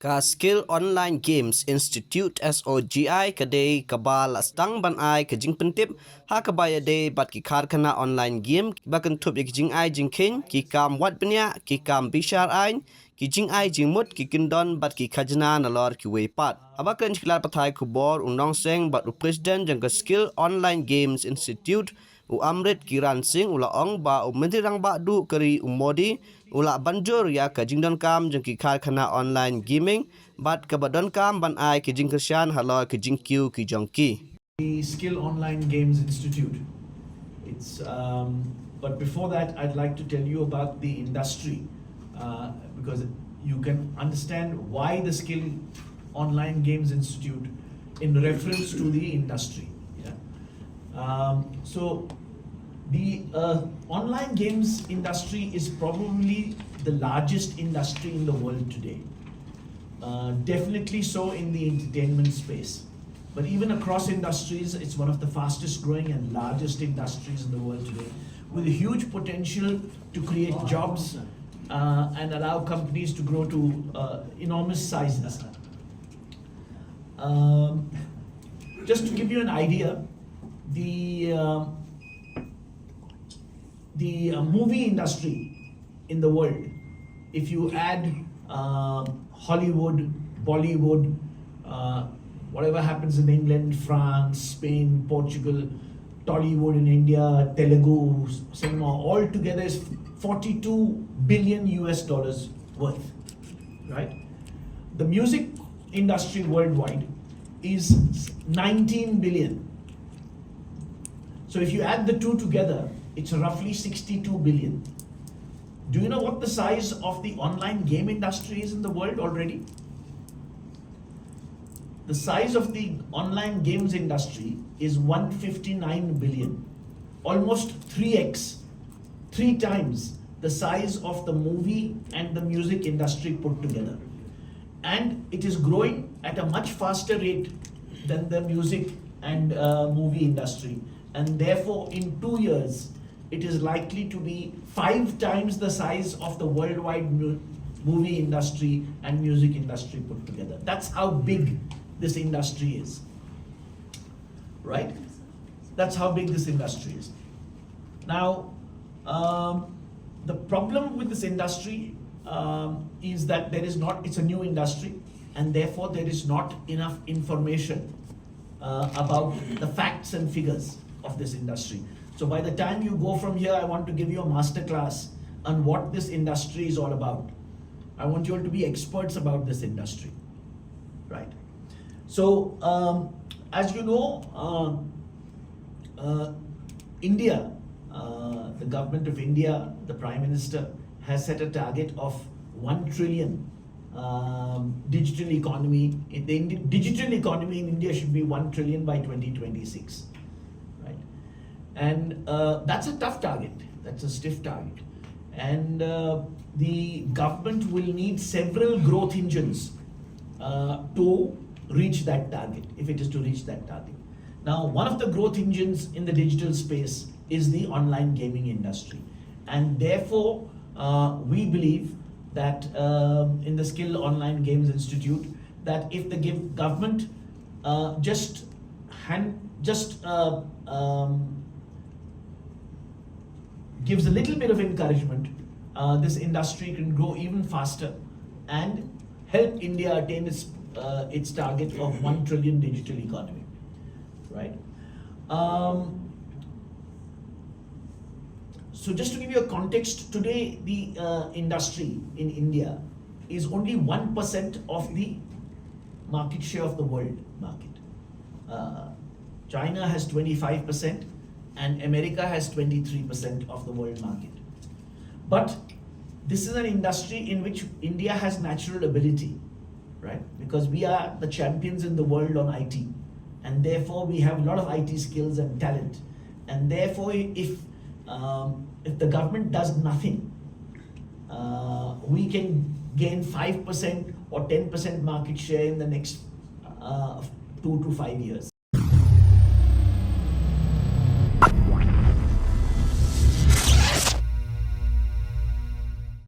Ka Skill Online Games Institute SOGI kadai kabal astang ban ai ka jing pentip ha ka baya de bat ki khar khana online game ba kan thup ki jing ai jing khin ki kam wat bnya ki kam bishar ai ki jing ai jing mut ki kindon bat ki khajna na lor ki we pat aba kan chiklar pathai khubor unong seng bat president jang ka Skill Online Games Institute u amrit kiran sing ula ong ba u Myntri Rangbah du kari umodi ula Banjur ya ka Jingdonkam jang ki khar khana online gaming bat ka Jingdonkam ban ai ki jing krisyan haloi ki jing kiu ki jongki The Skill Online Games Institute. But before that, I'd like to tell you about the industry because you can understand why the Skill Online Games Institute in reference to the industry. Yeah. So the online games industry is probably the largest industry in the world today. Definitely so in the entertainment space. But even across industries, it's one of the fastest growing and largest industries in the world today, with a huge potential to create jobs and allow companies to grow to enormous sizes. Just to give you an idea, the movie industry in the world, if you add Hollywood, Bollywood, whatever happens in England, France, Spain, Portugal, Tollywood in India, Telugu, cinema, all together is 42 billion US dollars worth, right? The music industry worldwide is 19 billion. So if you add the two together, it's roughly 62 billion. Do you know what the size of the online game industry is in the world already? The size of the online games industry is 159 billion, almost 3x, 3 times the size of the movie and the music industry put together. And it is growing at a much faster rate than the music and movie industry. And therefore, in 2 years, it is likely to be 5 times the size of the worldwide movie industry and music industry put together. That's how big this industry is, right? That's how big this industry is. Now, the problem with this industry is that it's a new industry, and therefore there is not enough information about the facts and figures of this industry. So by the time you go from here, I want to give you a master class on what this industry is all about. I want you all to be experts about this industry, right? So, as you know, India, the government of India, the Prime Minister, has set a target of 1 trillion digital economy. The digital economy in India should be 1 trillion by 2026, right? And that's a tough target. That's a stiff target. And the government will need several growth engines to reach that target, if it is to reach that target. Now, one of the growth engines in the digital space is the online gaming industry. And therefore, we believe that in the Skill Online Games Institute, that if the government gives a little bit of encouragement, this industry can grow even faster and help India attain its target of 1 trillion digital economy, right? So just to give you a context, today the industry in India is only 1% of the market share of the world market. China has 25% and America has 23% of the world market. But this is an industry in which India has natural ability, right? Because we are the champions in the world on IT, and therefore we have a lot of IT skills and talent. And therefore, if the government does nothing, we can gain 5% or 10% market share in the next 2 to 5 years.